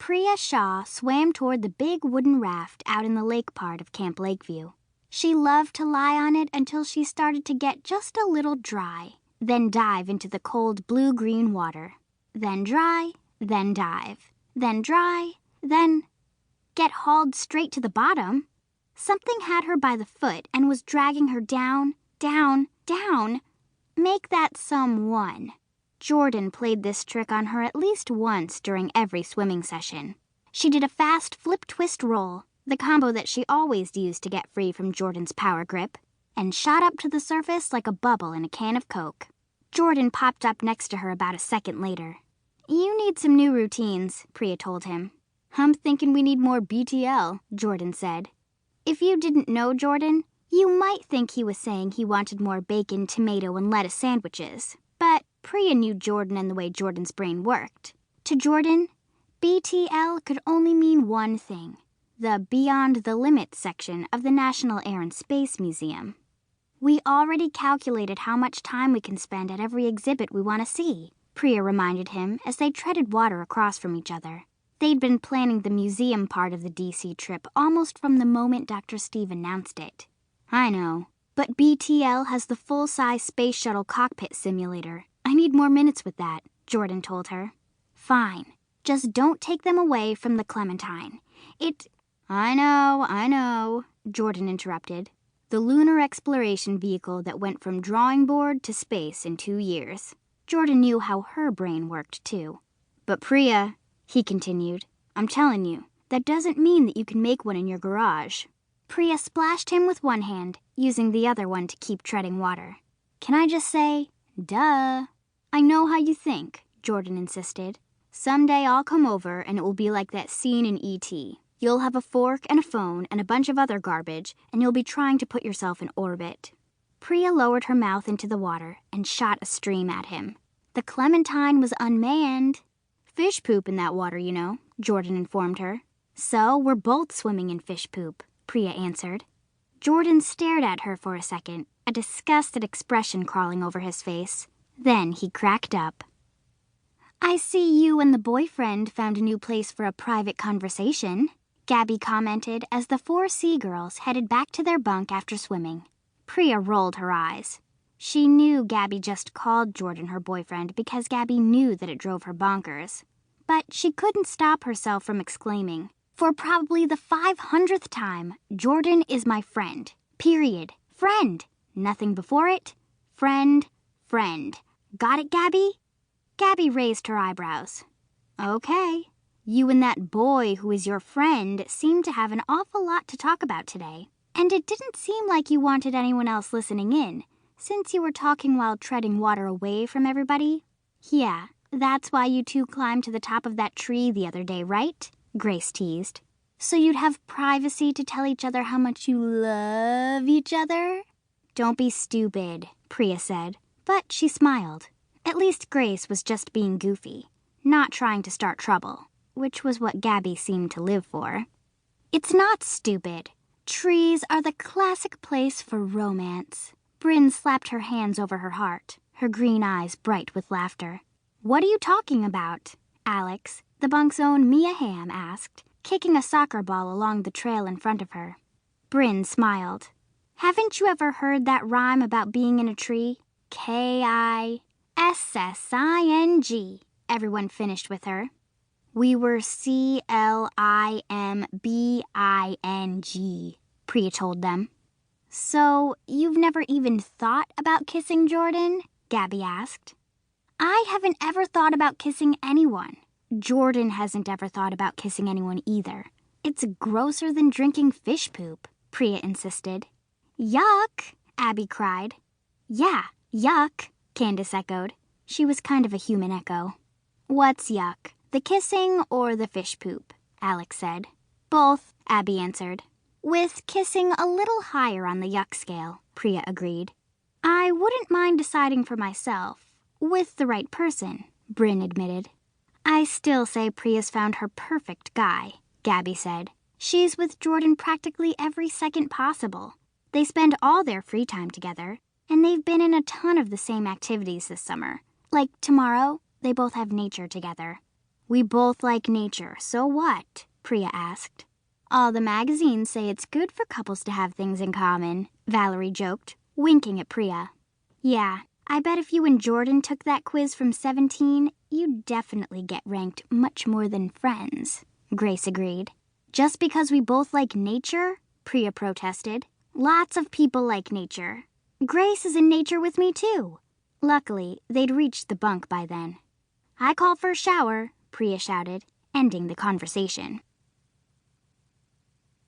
Priya Shah swam toward the big wooden raft out in the lake part of Camp Lakeview. She loved to lie on it until she started to get just a little dry, then dive into the cold blue-green water. Then dry, then dive, then dry, then get hauled straight to the bottom. Something had her by the foot and was dragging her down, down, down. Make that someone. Jordan played this trick on her at least once during every swimming session. She did a fast flip-twist roll, the combo that she always used to get free from Jordan's power grip, and shot up to the surface like a bubble in a can of Coke. Jordan popped up next to her about a second later. "You need some new routines," Priya told him. "I'm thinking we need more BTL," Jordan said. If you didn't know Jordan, you might think he was saying he wanted more bacon, tomato, and lettuce sandwiches. But Priya knew Jordan and the way Jordan's brain worked. To Jordan, BTL could only mean one thing: the Beyond the Limits section of the National Air and Space Museum. "We already calculated how much time we can spend at every exhibit we want to see," Priya reminded him as they treaded water across from each other. They'd been planning the museum part of the DC trip almost from the moment Dr. Steve announced it. "I know, but BTL has the full-size space shuttle cockpit simulator. I need more minutes with that," Jordan told her. "Fine. Just don't take them away from the Clementine. I know, Jordan interrupted. "The lunar exploration vehicle that went from drawing board to space in 2 years. Jordan knew how her brain worked, too. "But Priya," he continued, "I'm telling you, that doesn't mean that you can make one in your garage." Priya splashed him with one hand, using the other one to keep treading water. "Can I just say, duh?" "I know how you think," Jordan insisted. "Someday I'll come over and it will be like that scene in E.T. You'll have a fork and a phone and a bunch of other garbage, and you'll be trying to put yourself in orbit." Priya lowered her mouth into the water and shot a stream at him. "The Clementine was unmanned." "Fish poop in that water, you know," Jordan informed her. "So we're both swimming in fish poop," Priya answered. Jordan stared at her for a second, a disgusted expression crawling over his face. Then he cracked up. "I see you and the boyfriend found a new place for a private conversation," Gabby commented as the 4 Sea-Girls headed back to their bunk after swimming. Priya rolled her eyes. She knew Gabby just called Jordan her boyfriend because Gabby knew that it drove her bonkers. But she couldn't stop herself from exclaiming, "For probably the 500th time, Jordan is my friend. Period. Friend. Nothing before it. Friend. Friend. Got it, Gabby?" Gabby raised her eyebrows. "Okay. You and that boy who is your friend seem to have an awful lot to talk about today. And it didn't seem like you wanted anyone else listening in, since you were talking while treading water away from everybody. Yeah, that's why you two climbed to the top of that tree the other day, right?" Grace teased. "So you'd have privacy to tell each other how much you love each other?" "Don't be stupid," Priya said, but she smiled. At least Grace was just being goofy, not trying to start trouble, which was what Gabby seemed to live for. "It's not stupid. Trees are the classic place for romance." Bryn slapped her hands over her heart, her green eyes bright with laughter. "What are you talking about?" Alex, the bunk's own Mia Hamm, asked, kicking a soccer ball along the trail in front of her. Bryn smiled. "Haven't you ever heard that rhyme about being in a tree? K-I-S-S-I-N-G, everyone finished with her. "We were C-L-I-M-B-I-N-G, Priya told them. "So you've never even thought about kissing Jordan?" Gabby asked. "I haven't ever thought about kissing anyone. Jordan hasn't ever thought about kissing anyone either. It's grosser than drinking fish poop," Priya insisted. "Yuck!" Abby cried. "Yeah, yuck," Candace echoed. She was kind of a human echo. "What's yuck, the kissing or the fish poop?" Alex said. "Both," Abby answered. "With kissing a little higher on the yuck scale," Priya agreed. "I wouldn't mind deciding for myself, with the right person," Bryn admitted. "I still say Priya's found her perfect guy," Gabby said. "She's with Jordan practically every second possible. They spend all their free time together, and they've been in a ton of the same activities this summer. Like tomorrow, they both have nature together." We both like nature, so what? Priya asked. All the magazines say it's good for couples to have things in common, Valerie joked, winking at Priya. Yeah, I bet if you and Jordan took that quiz from 17, you'd definitely get ranked much more than friends, Grace agreed. Just because we both like nature? Priya protested. Lots of people like nature. Grace is in nature with me, too. Luckily, they'd reached the bunk by then. I call for a shower, Priya shouted, ending the conversation.